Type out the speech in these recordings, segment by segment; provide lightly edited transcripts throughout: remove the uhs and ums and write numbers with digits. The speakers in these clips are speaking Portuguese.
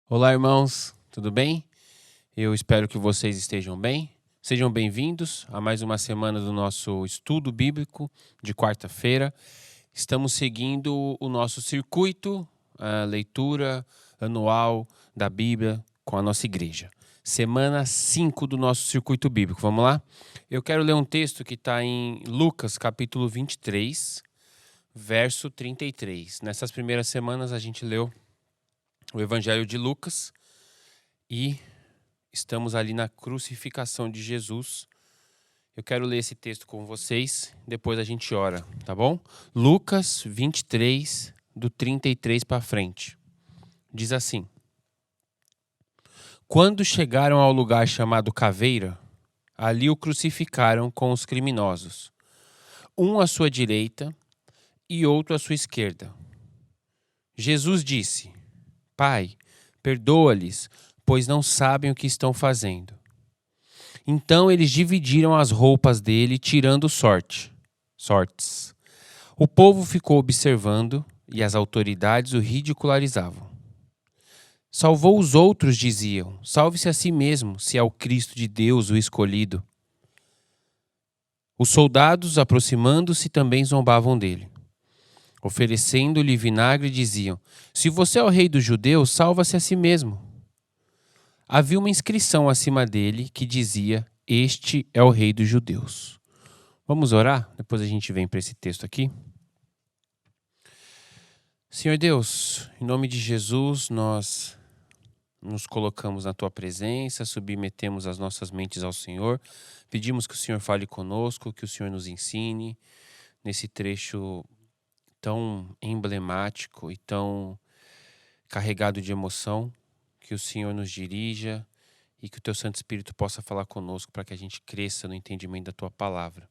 Olá, irmãos, tudo bem? Eu espero que vocês estejam bem. Sejam bem-vindos a mais uma semana do nosso estudo bíblico de quarta-feira. Estamos seguindo o nosso circuito, a leitura anual da Bíblia com a nossa igreja. Semana 5 do nosso circuito bíblico. Vamos lá? Eu quero ler um texto que está em Lucas, capítulo 23, verso 33. Nessas primeiras semanas a gente leu o Evangelho de Lucas e estamos ali na crucificação de Jesus. Eu quero ler esse texto com vocês, depois a gente ora, tá bom? Lucas 23, do 33 para frente. Diz assim: Quando chegaram ao lugar chamado Caveira, ali o crucificaram com os criminosos, um à sua direita e outro à sua esquerda. Jesus disse: Pai, perdoa-lhes, pois não sabem o que estão fazendo. Então eles dividiram as roupas dele, tirando sortes. O povo ficou observando e as autoridades o ridicularizavam. Salvou os outros, diziam. Salve-se a si mesmo, se é o Cristo de Deus, o escolhido. Os soldados, aproximando-se, também zombavam dele. Oferecendo-lhe vinagre, diziam: Se você é o rei dos judeus, salva-se a si mesmo. Havia uma inscrição acima dele que dizia: Este é o rei dos judeus. Vamos orar? Depois a gente vem para esse texto aqui. Senhor Deus, em nome de Jesus, nós nos colocamos na Tua presença, submetemos as nossas mentes ao Senhor, pedimos que o Senhor fale conosco, que o Senhor nos ensine nesse trecho tão emblemático e tão carregado de emoção, que o Senhor nos dirija e que o Teu Santo Espírito possa falar conosco para que a gente cresça no entendimento da Tua palavra.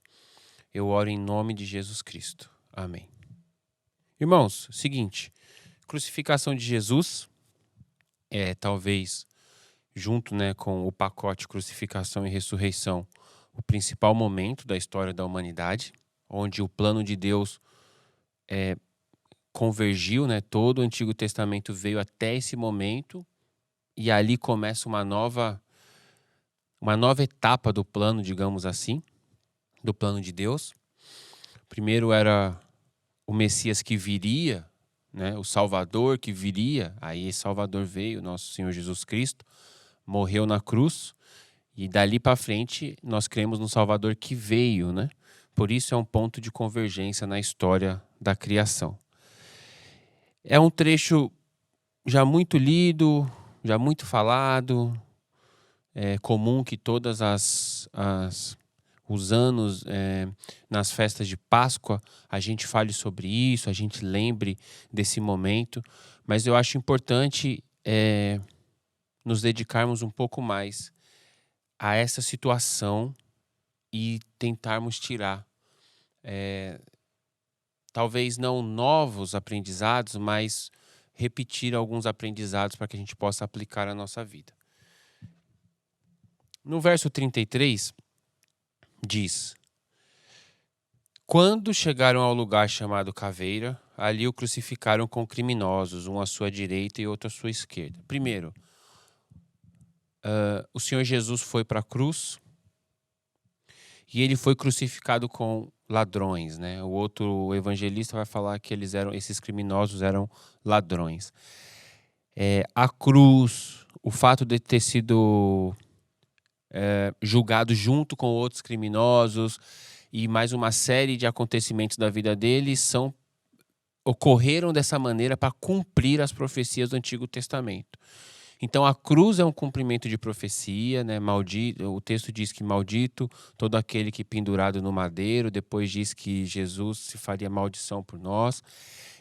Eu oro em nome de Jesus Cristo. Amém. Irmãos, seguinte, crucificação de Jesus é talvez, junto com o pacote crucificação e ressurreição, o principal momento da história da humanidade, onde o plano de Deus convergiu, todo o Antigo Testamento veio até esse momento e ali começa uma nova etapa do plano, digamos assim, do plano de Deus. Primeiro era o Messias que viria, o Salvador que viria, aí esse Salvador veio, nosso Senhor Jesus Cristo, morreu na cruz, e dali para frente nós cremos no Salvador que veio, Por isso é um ponto de convergência na história da criação. É um trecho já muito lido, já muito falado, é comum que todas os anos, nas festas de Páscoa, a gente fale sobre isso, a gente lembre desse momento, mas eu acho importante nos dedicarmos um pouco mais a essa situação e tentarmos tirar, talvez não novos aprendizados, mas repetir alguns aprendizados para que a gente possa aplicar à nossa vida. No verso 33, diz: Quando chegaram ao lugar chamado Caveira, ali o crucificaram com criminosos, um à sua direita e outro à sua esquerda. Primeiro, o Senhor Jesus foi para a cruz e ele foi crucificado com ladrões, O outro evangelista vai falar que esses criminosos eram ladrões. A cruz, o fato de ter sido julgado junto com outros criminosos e mais uma série de acontecimentos da vida deles ocorreram dessa maneira para cumprir as profecias do Antigo Testamento. Então a cruz é um cumprimento de profecia, Maldito, o texto diz que maldito todo aquele que pendurado no madeiro, depois diz que Jesus se faria maldição por nós.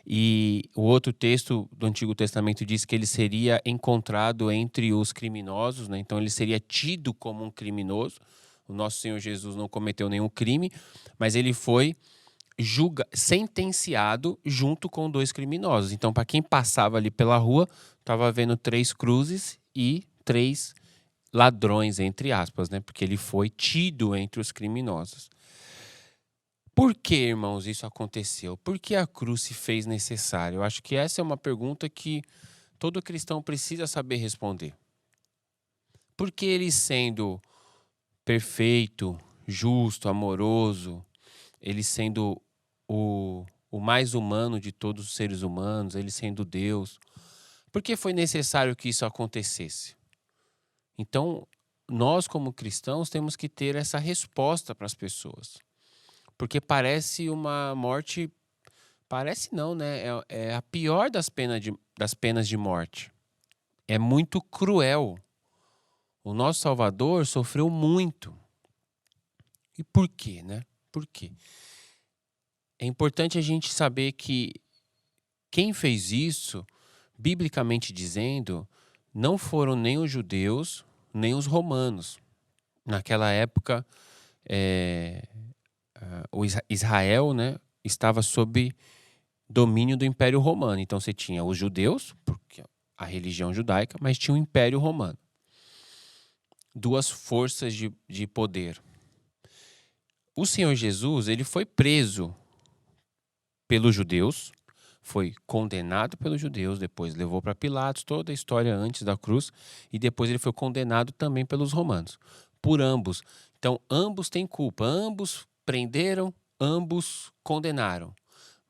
E o outro texto do Antigo Testamento diz que ele seria encontrado entre os criminosos, Então ele seria tido como um criminoso. O nosso Senhor Jesus não cometeu nenhum crime, mas ele foi sentenciado junto com 2 criminosos. Então, para quem passava ali pela rua, estava vendo 3 cruzes e 3 ladrões, entre aspas, Porque ele foi tido entre os criminosos. Por que, irmãos, isso aconteceu? Por que a cruz se fez necessária? Eu acho que essa é uma pergunta que todo cristão precisa saber responder. Porque ele sendo perfeito, justo, amoroso, ele sendo o mais humano de todos os seres humanos, ele sendo Deus, por que foi necessário que isso acontecesse? Então, nós como cristãos temos que ter essa resposta para as pessoas. Porque parece uma morte, parece não, né? É a pior das penas de morte. É muito cruel. O nosso Salvador sofreu muito. E por quê, né? Por quê? É importante a gente saber que quem fez isso, biblicamente dizendo, não foram nem os judeus, nem os romanos. Naquela época, o Israel, né, estava sob domínio do Império Romano. Então você tinha os judeus, porque a religião judaica, mas tinha o Império Romano. Duas forças de poder. O Senhor Jesus, ele foi preso pelos judeus, foi condenado pelos judeus, depois levou para Pilatos, toda a história antes da cruz, e depois ele foi condenado também pelos romanos, por ambos. Então, ambos têm culpa, ambos prenderam, ambos condenaram.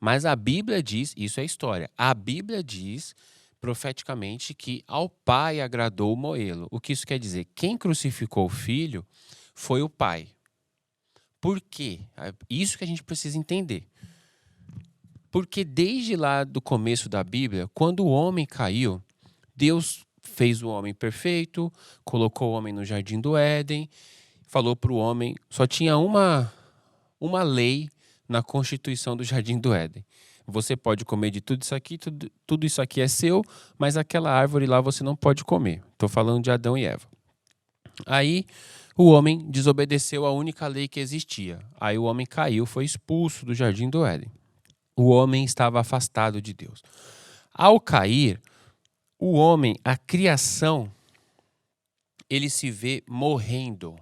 Mas a Bíblia diz, isso é história, a Bíblia diz profeticamente que ao Pai agradou moê-lo. O que isso quer dizer? Quem crucificou o Filho foi o Pai. Por quê? Isso que a gente precisa entender. Porque desde lá do começo da Bíblia, quando o homem caiu, Deus fez o homem perfeito, colocou o homem no jardim do Éden, falou para o homem, só tinha uma lei na constituição do jardim do Éden. Você pode comer de tudo isso aqui, tudo isso aqui é seu, mas aquela árvore lá você não pode comer. Estou falando de Adão e Eva. Aí o homem desobedeceu a única lei que existia. Aí o homem caiu, foi expulso do jardim do Éden. O homem estava afastado de Deus. Ao cair, o homem, a criação, ele se vê morrendo.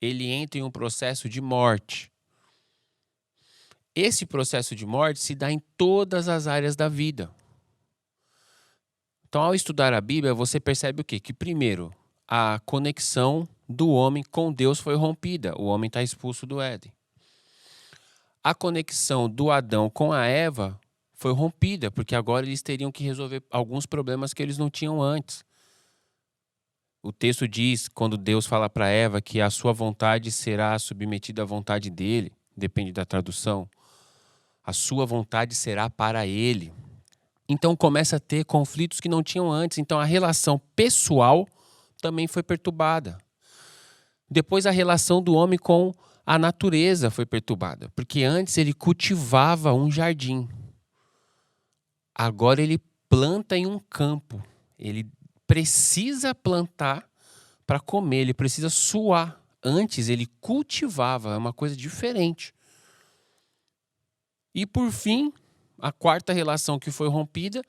Ele entra em um processo de morte. Esse processo de morte se dá em todas as áreas da vida. Então, ao estudar a Bíblia, você percebe o quê? Que, primeiro, a conexão do homem com Deus foi rompida. O homem está expulso do Éden. A conexão do Adão com a Eva foi rompida, porque agora eles teriam que resolver alguns problemas que eles não tinham antes. O texto diz, quando Deus fala para Eva que a sua vontade será submetida à vontade dele, depende da tradução, a sua vontade será para ele. Então começa a ter conflitos que não tinham antes. Então a relação pessoal também foi perturbada. Depois a relação do homem com a natureza foi perturbada, porque antes ele cultivava um jardim. Agora ele planta em um campo. Ele precisa plantar para comer, ele precisa suar. Antes ele cultivava, é uma coisa diferente. E por fim, a quarta relação que foi rompida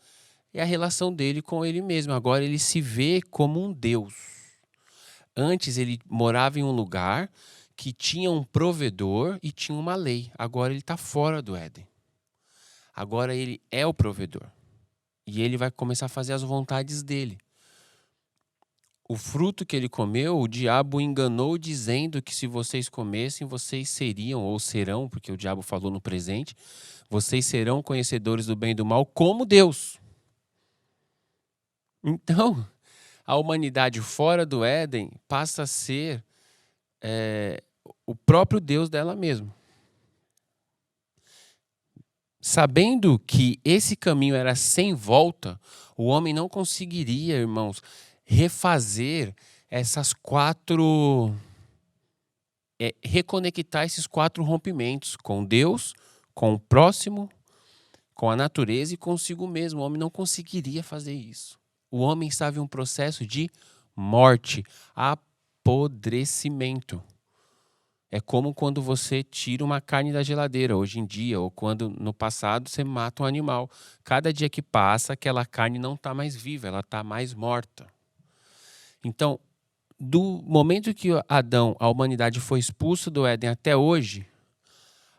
é a relação dele com ele mesmo. Agora ele se vê como um Deus. Antes ele morava em um lugar que tinha um provedor e tinha uma lei. Agora ele está fora do Éden. Agora ele é o provedor. E ele vai começar a fazer as vontades dele. O fruto que ele comeu, o diabo o enganou dizendo que se vocês comessem, vocês seriam ou serão, porque o diabo falou no presente, vocês serão conhecedores do bem e do mal como Deus. Então, a humanidade fora do Éden passa a ser o próprio Deus dela mesma. Sabendo que esse caminho era sem volta, o homem não conseguiria, irmãos, refazer essas reconectar esses 4 rompimentos com Deus, com o próximo, com a natureza e consigo mesmo. O homem não conseguiria fazer isso. O homem estava em um processo de morte, apodrecimento. É como quando você tira uma carne da geladeira hoje em dia, ou quando no passado você mata um animal. Cada dia que passa, aquela carne não está mais viva, ela está mais morta. Então, do momento que Adão, a humanidade foi expulsa do Éden até hoje,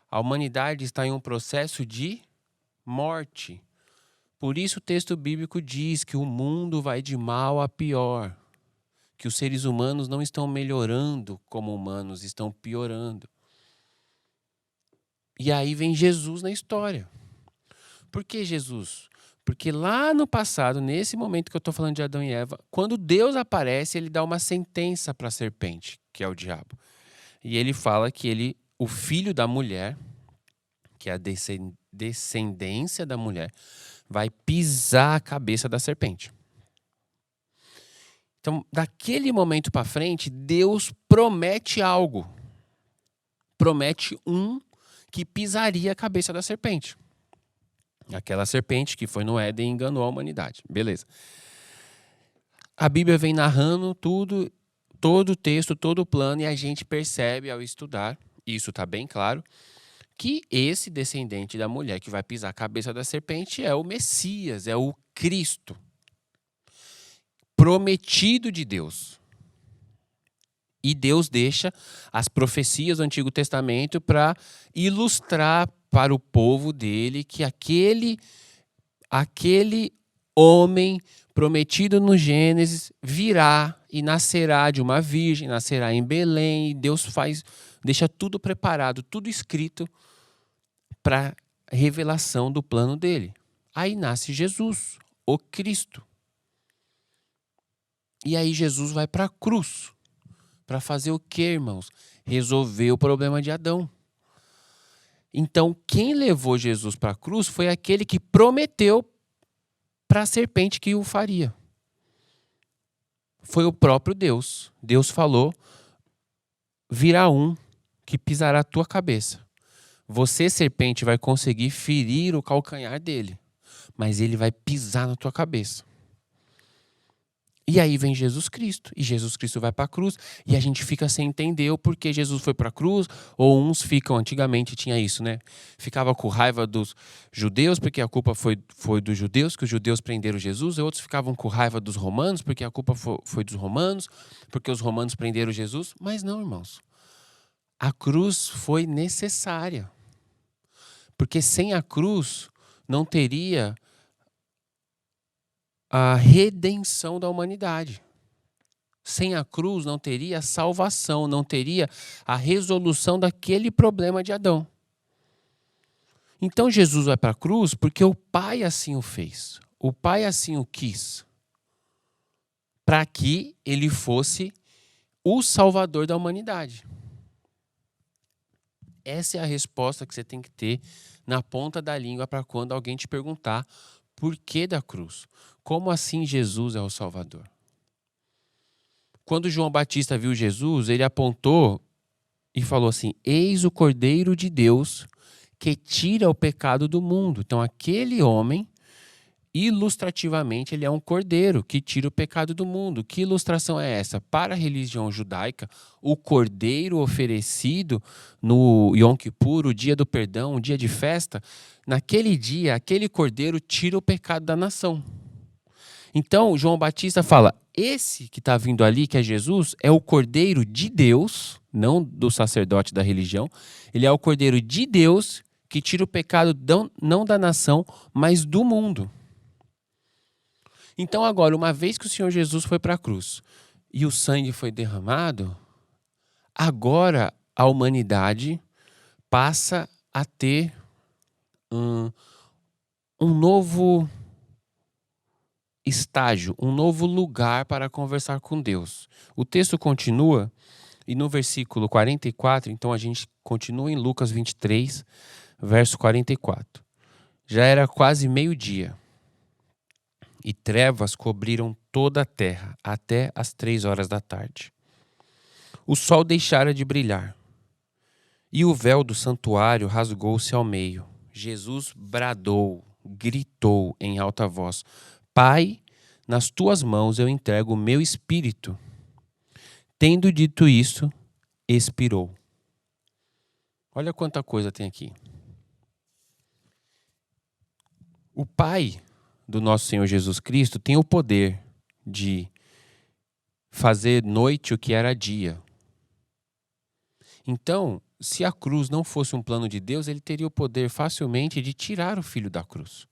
a humanidade está em um processo de morte. Por isso o texto bíblico diz que o mundo vai de mal a pior, que os seres humanos não estão melhorando como humanos, estão piorando. E aí vem Jesus na história. Por que Jesus? Porque lá no passado, nesse momento que eu estou falando de Adão e Eva, quando Deus aparece, ele dá uma sentença para a serpente, que é o diabo. E ele fala que o filho da mulher, que é a descendência da mulher, vai pisar a cabeça da serpente. Então, daquele momento para frente, Deus promete algo. Promete que pisaria a cabeça da serpente. Aquela serpente que foi no Éden e enganou a humanidade. Beleza. A Bíblia vem narrando tudo, todo o texto, todo o plano, e a gente percebe ao estudar, isso está bem claro, que esse descendente da mulher que vai pisar a cabeça da serpente é o Messias, é o Cristo, prometido de Deus. E Deus deixa as profecias do Antigo Testamento para ilustrar para o povo dele que aquele homem prometido no Gênesis virá e nascerá de uma virgem, nascerá em Belém, e Deus deixa tudo preparado, tudo escrito para a revelação do plano dele. Aí nasce Jesus, o Cristo. E aí Jesus vai para a cruz. Para fazer o quê, irmãos? Resolver o problema de Adão. Então, quem levou Jesus para a cruz foi aquele que prometeu para a serpente que o faria. Foi o próprio Deus. Deus falou, virá um que pisará a tua cabeça. Você, serpente, vai conseguir ferir o calcanhar dele, mas ele vai pisar na tua cabeça. E aí vem Jesus Cristo, e Jesus Cristo vai para a cruz, e a gente fica sem entender o porquê Jesus foi para a cruz, ou uns ficam, antigamente tinha isso, né? Ficava com raiva dos judeus, porque a culpa foi dos judeus, que os judeus prenderam Jesus, e outros ficavam com raiva dos romanos, porque a culpa foi dos romanos, porque os romanos prenderam Jesus. Mas não, irmãos. A cruz foi necessária. Porque sem a cruz não teria a redenção da humanidade. Sem a cruz não teria a salvação, não teria a resolução daquele problema de Adão. Então Jesus vai para a cruz porque o Pai assim o fez. O Pai assim o quis. Para que ele fosse o Salvador da humanidade. Essa é a resposta que você tem que ter na ponta da língua para quando alguém te perguntar por que da cruz. Como assim Jesus é o Salvador? Quando João Batista viu Jesus, ele apontou e falou assim: eis o Cordeiro de Deus que tira o pecado do mundo. Então aquele homem, ilustrativamente, ele é um cordeiro que tira o pecado do mundo. Que ilustração é essa? Para a religião judaica, o cordeiro oferecido no Yom Kippur, o dia do perdão, o dia de festa, naquele dia, aquele cordeiro tira o pecado da nação. Então, João Batista fala, esse que está vindo ali, que é Jesus, é o cordeiro de Deus, não do sacerdote da religião, ele é o cordeiro de Deus que tira o pecado não da nação, mas do mundo. Então agora, uma vez que o Senhor Jesus foi para a cruz e o sangue foi derramado, agora a humanidade passa a ter um novo estágio, um novo lugar para conversar com Deus. O texto continua e no versículo 44, então a gente continua em Lucas 23, verso 44. Já era quase meio-dia. E trevas cobriram toda a terra até as 3 horas da tarde. O sol deixara de brilhar, e o véu do santuário rasgou-se ao meio. Jesus bradou, gritou em alta voz: Pai, nas tuas mãos eu entrego o meu espírito. Tendo dito isso, expirou. Olha quanta coisa tem aqui. O Pai do nosso Senhor Jesus Cristo tem o poder de fazer noite o que era dia. Então, se a cruz não fosse um plano de Deus, ele teria o poder facilmente de tirar o filho da cruz.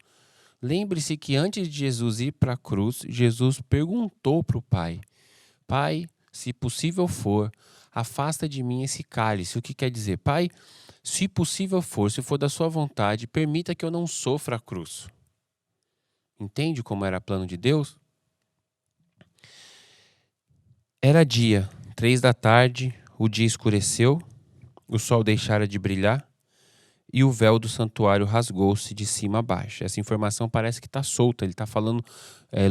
Lembre-se que antes de Jesus ir para a cruz, Jesus perguntou para o Pai: Pai, se possível for, afasta de mim esse cálice. O que quer dizer? Pai, se possível for, se for da sua vontade, permita que eu não sofra a cruz. Entende como era o plano de Deus? Era dia, 3 da tarde, o dia escureceu, o sol deixara de brilhar e o véu do santuário rasgou-se de cima a baixo. Essa informação parece que está solta. Ele está falando,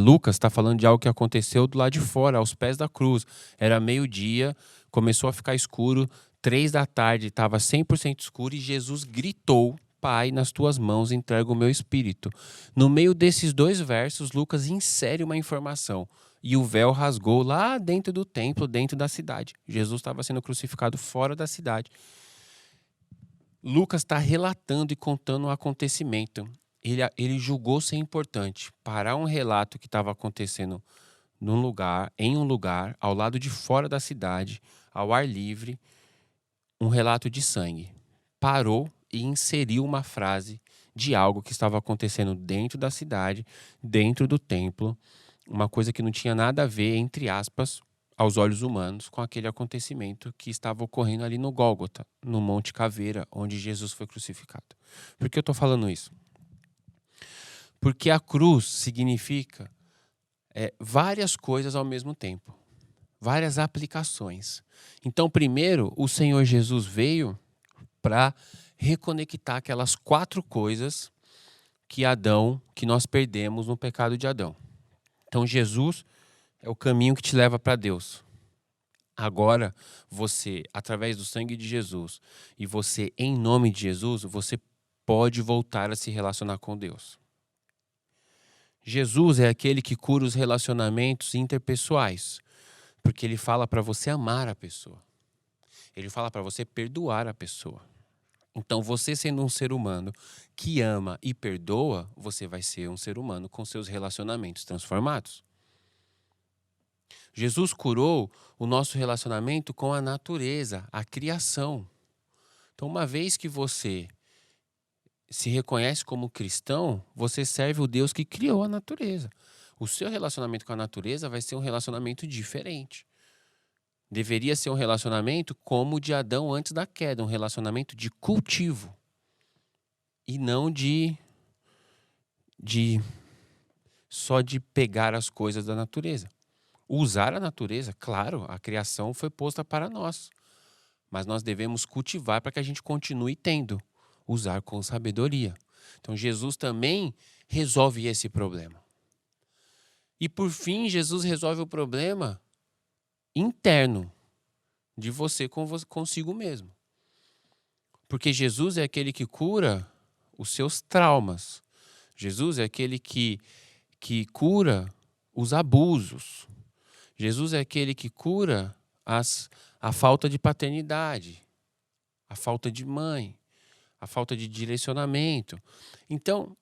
Lucas está falando de algo que aconteceu do lado de fora, aos pés da cruz. Era meio-dia, começou a ficar escuro, 3 da tarde, estava 100% escuro e Jesus gritou: Pai, nas tuas mãos entrego o meu espírito. No meio desses 2 versos, Lucas insere uma informação. E o véu rasgou lá dentro do templo, dentro da cidade. Jesus estava sendo crucificado fora da cidade. Lucas está relatando e contando um acontecimento. Ele julgou ser importante parar um relato que estava acontecendo em um lugar, ao lado de fora da cidade, ao ar livre, um relato de sangue. Parou e inseriu uma frase de algo que estava acontecendo dentro da cidade, dentro do templo, uma coisa que não tinha nada a ver, entre aspas, aos olhos humanos, com aquele acontecimento que estava ocorrendo ali no Gólgota, no Monte Caveira, onde Jesus foi crucificado. Por que eu estou falando isso? Porque a cruz significa várias coisas ao mesmo tempo, várias aplicações. Então, primeiro, o Senhor Jesus veio para reconectar aquelas 4 coisas que nós perdemos no pecado de Adão. Então, Jesus é o caminho que te leva para Deus. Agora, você, através do sangue de Jesus, e você, em nome de Jesus, você pode voltar a se relacionar com Deus. Jesus é aquele que cura os relacionamentos interpessoais, porque ele fala para você amar a pessoa. Ele fala para você perdoar a pessoa. Então, você sendo um ser humano que ama e perdoa, você vai ser um ser humano com seus relacionamentos transformados. Jesus curou o nosso relacionamento com a natureza, a criação. Então, uma vez que você se reconhece como cristão, você serve o Deus que criou a natureza. O seu relacionamento com a natureza vai ser um relacionamento diferente. Deveria ser um relacionamento como o de Adão antes da queda, um relacionamento de cultivo. E não só de pegar as coisas da natureza. Usar a natureza, claro, a criação foi posta para nós. Mas nós devemos cultivar para que a gente continue tendo. Usar com sabedoria. Então, Jesus também resolve esse problema. E, por fim, Jesus resolve o problema interno de você consigo mesmo. Porque Jesus é aquele que cura os seus traumas. Jesus é aquele que cura os abusos. Jesus é aquele que cura a falta de paternidade, a falta de mãe, a falta de direcionamento. Então,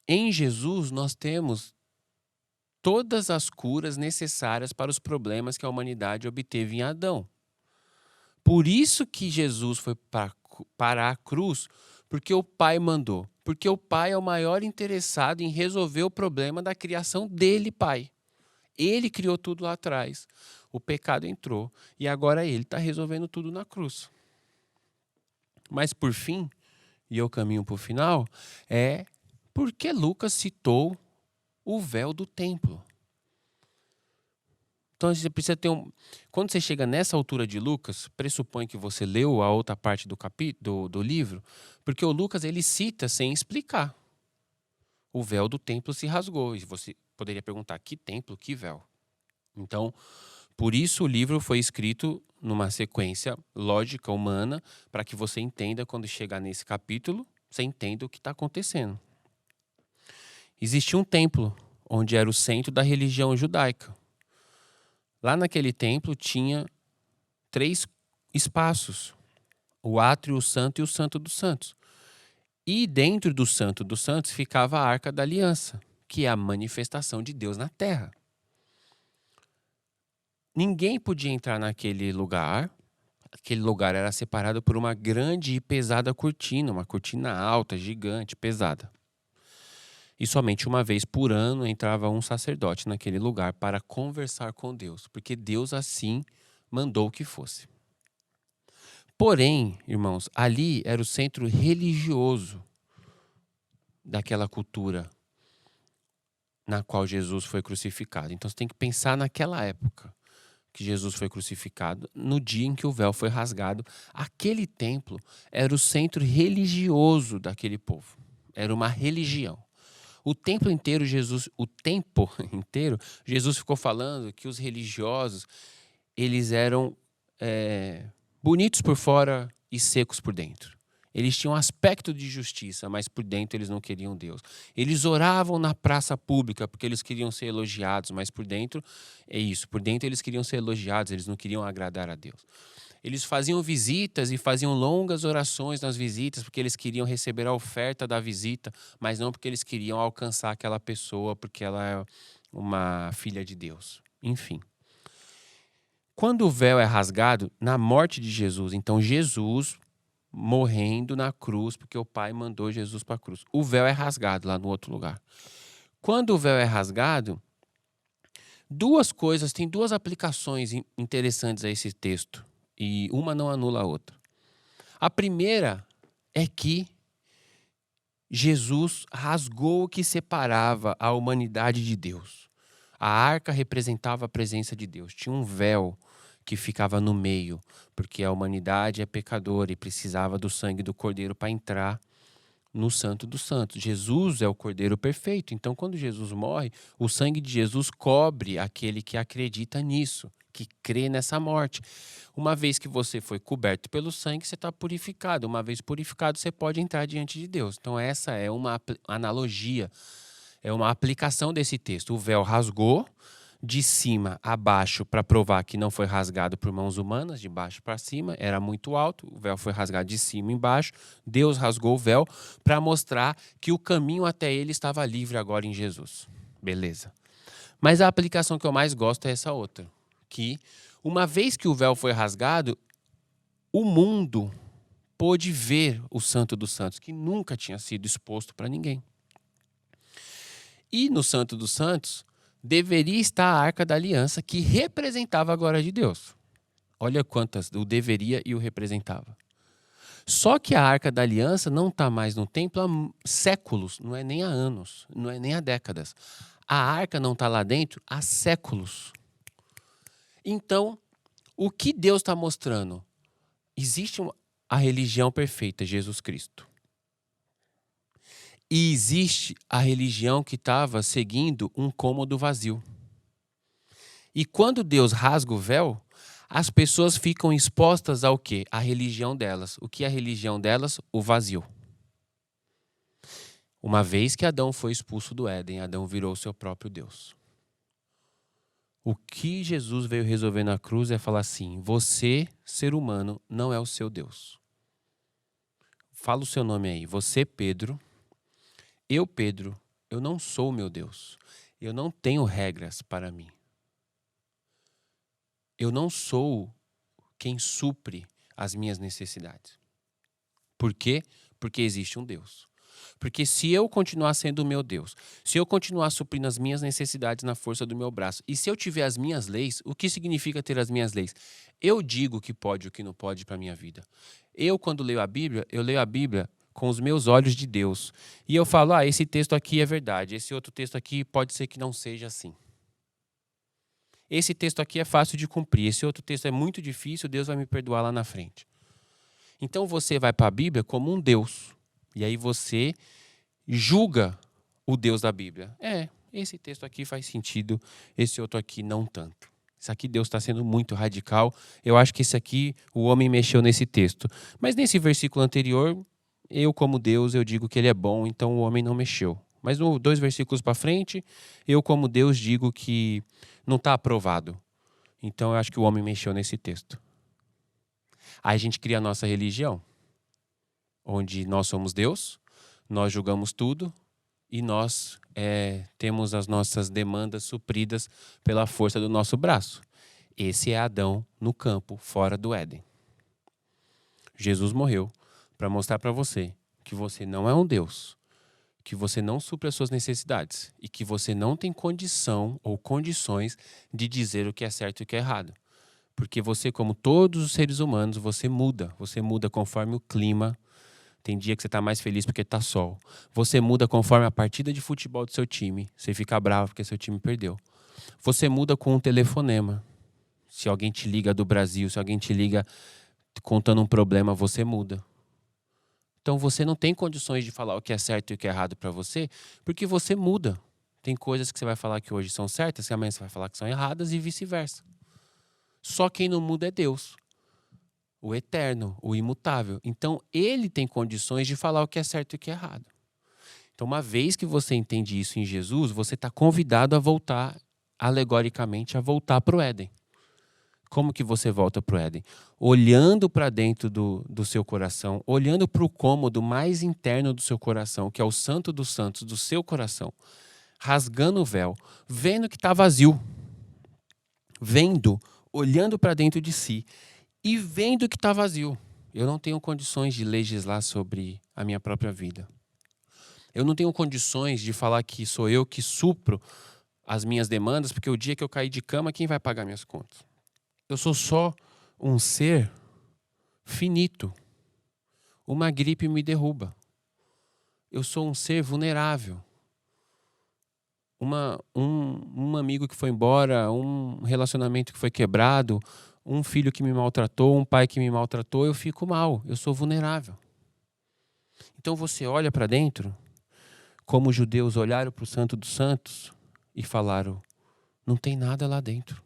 em Jesus nós temos todas as curas necessárias para os problemas que a humanidade obteve em Adão. Por isso que Jesus foi para a cruz, porque o Pai mandou. Porque o Pai é o maior interessado em resolver o problema da criação dele, Pai. Ele criou tudo lá atrás. O pecado entrou e agora ele está resolvendo tudo na cruz. Mas por fim, e eu caminho para o final, por que Lucas citou o véu do templo? Então você precisa ter Quando você chega nessa altura de Lucas, pressupõe que você leu a outra parte do livro, porque o Lucas ele cita sem explicar. O véu do templo se rasgou. E você poderia perguntar, que templo, que véu? Então, por isso o livro foi escrito numa sequência lógica humana, para que você entenda, quando chegar nesse capítulo, você entenda o que está acontecendo. Existia um templo, onde era o centro da religião judaica. Lá naquele templo tinha 3 espaços: o átrio, o santo e o santo dos santos. E dentro do santo dos santos ficava a Arca da Aliança, que é a manifestação de Deus na terra. Ninguém podia entrar naquele lugar. Aquele lugar era separado por uma grande e pesada cortina, uma cortina alta, gigante, pesada. E somente uma vez por ano entrava um sacerdote naquele lugar para conversar com Deus, porque Deus assim mandou que fosse. Porém, irmãos, ali era o centro religioso daquela cultura na qual Jesus foi crucificado. Então você tem que pensar naquela época que Jesus foi crucificado, no dia em que o véu foi rasgado. Aquele templo era o centro religioso daquele povo. Era uma religião. O tempo inteiro, Jesus ficou falando que os religiosos, eles eram bonitos por fora e secos por dentro. Eles tinham aspecto de justiça, mas por dentro eles não queriam Deus. Eles oravam na praça pública porque eles queriam ser elogiados, mas por dentro é isso. Por dentro eles queriam ser elogiados, eles não queriam agradar a Deus. Eles faziam visitas e faziam longas orações nas visitas porque eles queriam receber a oferta da visita, mas não porque eles queriam alcançar aquela pessoa porque ela é uma filha de Deus. Enfim. Quando o véu é rasgado, na morte de Jesus, então Jesus morrendo na cruz, porque o Pai mandou Jesus para a cruz. O véu é rasgado lá no outro lugar. Quando o véu é rasgado, tem duas aplicações interessantes a esse texto, e uma não anula a outra. A primeira é que Jesus rasgou o que separava a humanidade de Deus. A arca representava a presença de Deus. Tinha um véu que ficava no meio, porque a humanidade é pecadora e precisava do sangue do Cordeiro para entrar no Santo dos Santos. Jesus é o Cordeiro perfeito. Então, quando Jesus morre, o sangue de Jesus cobre aquele que acredita nisso, que crê nessa morte. Uma vez que você foi coberto pelo sangue, você está purificado. Uma vez purificado, você pode entrar diante de Deus. Então, essa é uma analogia, é uma aplicação desse texto. O véu rasgou de cima a baixo para provar que não foi rasgado por mãos humanas, de baixo para cima, era muito alto, o véu foi rasgado de cima embaixo, Deus rasgou o véu para mostrar que o caminho até ele estava livre agora em Jesus. Beleza. Mas a aplicação que eu mais gosto é essa outra, que uma vez que o véu foi rasgado, o mundo pôde ver o Santo dos Santos, que nunca tinha sido exposto para ninguém. E no Santo dos Santos, deveria estar a Arca da Aliança, que representava a glória de Deus. Olha quantas, o deveria e o representava. Só que a Arca da Aliança não está mais no templo há séculos, não é nem há anos, não é nem há décadas. A Arca não está lá dentro há séculos. Então, o que Deus está mostrando? Existe a religião perfeita, Jesus Cristo. E existe a religião que estava seguindo um cômodo vazio. E quando Deus rasga o véu, as pessoas ficam expostas ao quê? A religião delas. O que é a religião delas? O vazio. Uma vez que Adão foi expulso do Éden, Adão virou seu próprio Deus. O que Jesus veio resolver na cruz é falar assim: você, ser humano, não é o seu Deus. Fala o seu nome aí. Você, Pedro. Eu, Pedro, eu não sou o meu Deus. Eu não tenho regras para mim. Eu não sou quem supre as minhas necessidades. Por quê? Porque existe um Deus. Porque se eu continuar sendo o meu Deus, se eu continuar suprindo as minhas necessidades na força do meu braço, e se eu tiver as minhas leis, o que significa ter as minhas leis? Eu digo o que pode e o que não pode para a minha vida. Eu, quando leio a Bíblia com os meus olhos de Deus. E eu falo, esse texto aqui é verdade, esse outro texto aqui pode ser que não seja assim. Esse texto aqui é fácil de cumprir, esse outro texto é muito difícil, Deus vai me perdoar lá na frente. Então você vai para a Bíblia como um Deus. E aí você julga o Deus da Bíblia. Esse texto aqui faz sentido, esse outro aqui não tanto. Isso aqui Deus está sendo muito radical. Eu acho que esse aqui o homem mexeu nesse texto. Mas nesse versículo anterior, eu como Deus, eu digo que ele é bom, então o homem não mexeu. Mas 2 versículos para frente, eu como Deus digo que não está aprovado. Então eu acho que o homem mexeu nesse texto. Aí a gente cria a nossa religião, onde nós somos Deus, nós julgamos tudo e nós temos as nossas demandas supridas pela força do nosso braço. Esse é Adão no campo, fora do Éden. Jesus morreu para mostrar para você que você não é um Deus, que você não supre as suas necessidades e que você não tem condição ou condições de dizer o que é certo e o que é errado. Porque você, como todos os seres humanos, você muda. Você muda conforme o clima. Tem dia que você está mais feliz porque está sol. Você muda conforme a partida de futebol do seu time. Você fica bravo porque seu time perdeu. Você muda com um telefonema. Se alguém te liga do Brasil, se alguém te liga contando um problema, você muda. Então você não tem condições de falar o que é certo e o que é errado para você, porque você muda. Tem coisas que você vai falar que hoje são certas, que amanhã você vai falar que são erradas e vice-versa. Só quem não muda é Deus, o eterno, o imutável. Então ele tem condições de falar o que é certo e o que é errado. Então uma vez que você entende isso em Jesus, você está convidado a voltar, alegoricamente, a voltar para o Éden. Como que você volta para o Éden? Olhando para dentro do seu coração, olhando para o cômodo mais interno do seu coração, que é o santo dos santos do seu coração, rasgando o véu, vendo que está vazio, vendo, olhando para dentro de si e vendo que está vazio. Eu não tenho condições de legislar sobre a minha própria vida. Eu não tenho condições de falar que sou eu que supro as minhas demandas, porque o dia que eu cair de cama, quem vai pagar minhas contas? Eu sou só um ser finito. Uma gripe me derruba. Eu sou um ser vulnerável. Um amigo que foi embora, um relacionamento que foi quebrado, um filho que me maltratou, um pai que me maltratou, eu fico mal. Eu sou vulnerável. Então você olha para dentro, como os judeus olharam para o Santo dos Santos e falaram, não tem nada lá dentro.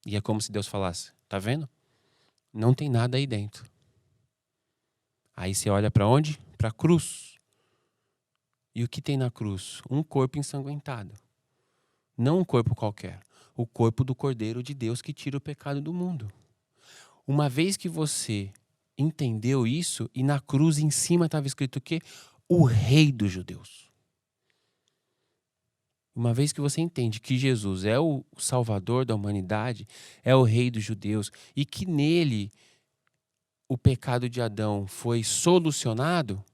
E é como se Deus falasse, tá vendo? Não tem nada aí dentro. Aí você olha para onde? Para a cruz. E o que tem na cruz? Um corpo ensanguentado. Não um corpo qualquer. O corpo do Cordeiro de Deus que tira o pecado do mundo. Uma vez que você entendeu isso, e na cruz em cima estava escrito o quê? O Rei dos Judeus. Uma vez que você entende que Jesus é o Salvador da humanidade, é o Rei dos Judeus, e que nele o pecado de Adão foi solucionado,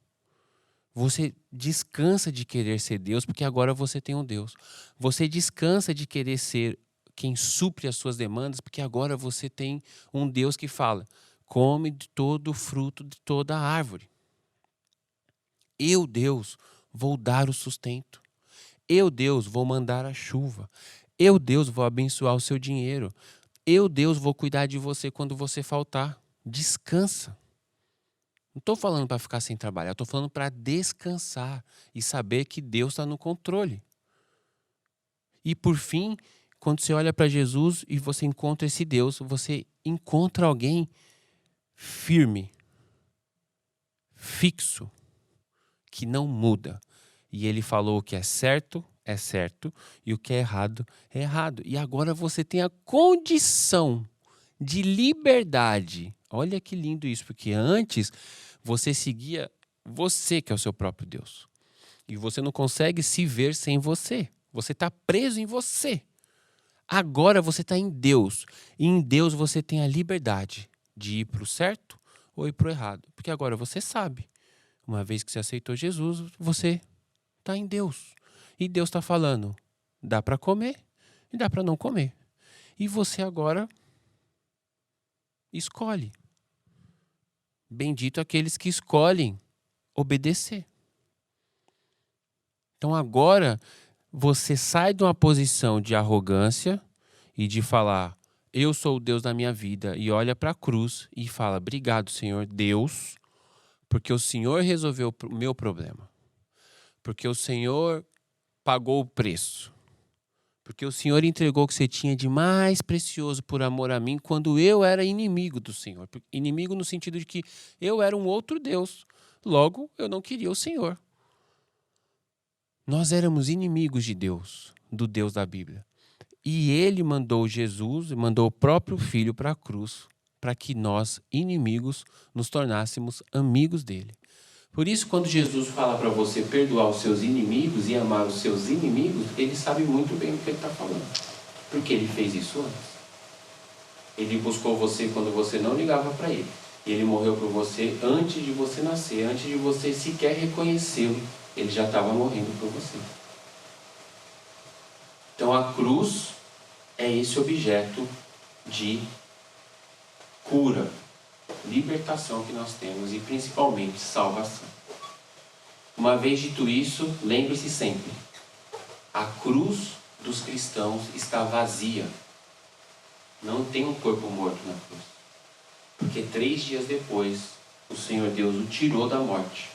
você descansa de querer ser Deus, porque agora você tem um Deus. Você descansa de querer ser quem supre as suas demandas, porque agora você tem um Deus que fala, come de todo o fruto de toda a árvore. Eu, Deus, vou dar o sustento. Eu, Deus, vou mandar a chuva. Eu, Deus, vou abençoar o seu dinheiro. Eu, Deus, vou cuidar de você quando você faltar. Descansa. Não estou falando para ficar sem trabalhar, estou falando para descansar e saber que Deus está no controle. E por fim, quando você olha para Jesus e você encontra esse Deus, você encontra alguém firme, fixo, que não muda. E ele falou o que é certo e o que é errado. E agora você tem a condição de liberdade. Olha que lindo isso, porque antes você seguia você, que é o seu próprio Deus. E você não consegue se ver sem você. Você está preso em você. Agora você está em Deus. E em Deus você tem a liberdade de ir para o certo ou ir para o errado. Porque agora você sabe. Uma vez que você aceitou Jesus, você está em Deus. E Deus está falando, dá para comer e dá para não comer. E você agora escolhe. Bendito aqueles que escolhem obedecer. Então agora você sai de uma posição de arrogância e de falar, eu sou o Deus da minha vida, e olha para a cruz e fala, obrigado, Senhor Deus, porque o Senhor resolveu o meu problema. Porque o Senhor pagou o preço. Porque o Senhor entregou o que você tinha de mais precioso por amor a mim quando eu era inimigo do Senhor. Inimigo no sentido de que eu era um outro Deus. Logo, eu não queria o Senhor. Nós éramos inimigos de Deus, do Deus da Bíblia. E Ele mandou Jesus, mandou o próprio Filho para a cruz, para que nós, inimigos, nos tornássemos amigos dele. Por isso, quando Jesus fala para você perdoar os seus inimigos e amar os seus inimigos, ele sabe muito bem do que ele está falando. Porque ele fez isso antes. Ele buscou você quando você não ligava para ele. E ele morreu por você antes de você nascer, antes de você sequer reconhecê-lo Ele já estava morrendo por você. Então a cruz é esse objeto de cura, libertação que nós temos e principalmente salvação. Uma vez dito isso, lembre-se sempre, a cruz dos cristãos está vazia. Não tem um corpo morto na cruz. Porque 3 dias depois, o Senhor Deus o tirou da morte.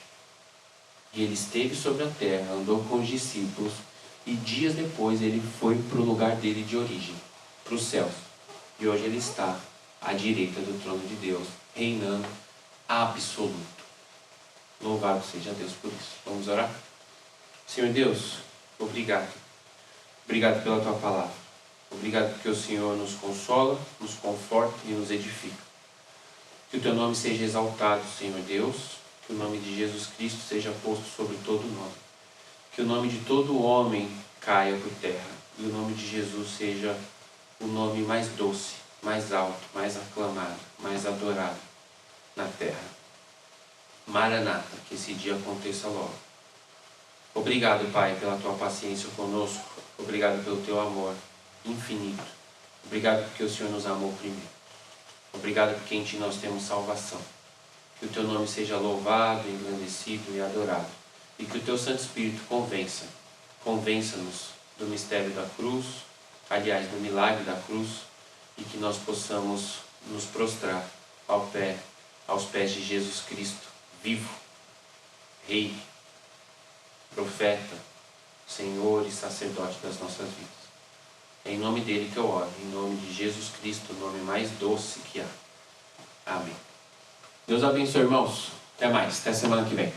E ele esteve sobre a terra, andou com os discípulos, e dias depois ele foi para o lugar dele de origem, para os céus. E hoje ele está à direita do trono de Deus, reinando absoluto. Louvado seja Deus por isso. Vamos orar? Senhor Deus, obrigado. Obrigado pela tua palavra. Obrigado porque o Senhor nos consola, nos conforta e nos edifica. Que o teu nome seja exaltado, Senhor Deus. Que o nome de Jesus Cristo seja posto sobre todo nome. Que o nome de todo homem caia por terra. E o nome de Jesus seja o nome mais doce, mais alto, mais aclamado, mais adorado na terra. Maranata, que esse dia aconteça logo. Obrigado, Pai, pela tua paciência conosco. Obrigado pelo teu amor infinito. Obrigado porque o Senhor nos amou primeiro. Obrigado porque em ti nós temos salvação. Que o teu nome seja louvado, engrandecido e adorado. E que o teu Santo Espírito convença-nos do mistério da cruz, aliás, do milagre da cruz, e que nós possamos nos prostrar aos pés de Jesus Cristo, vivo, Rei, profeta, Senhor e sacerdote das nossas vidas. É em nome dele que eu oro, em nome de Jesus Cristo, o nome mais doce que há. Amém. Deus abençoe, irmãos. Até mais, até semana que vem.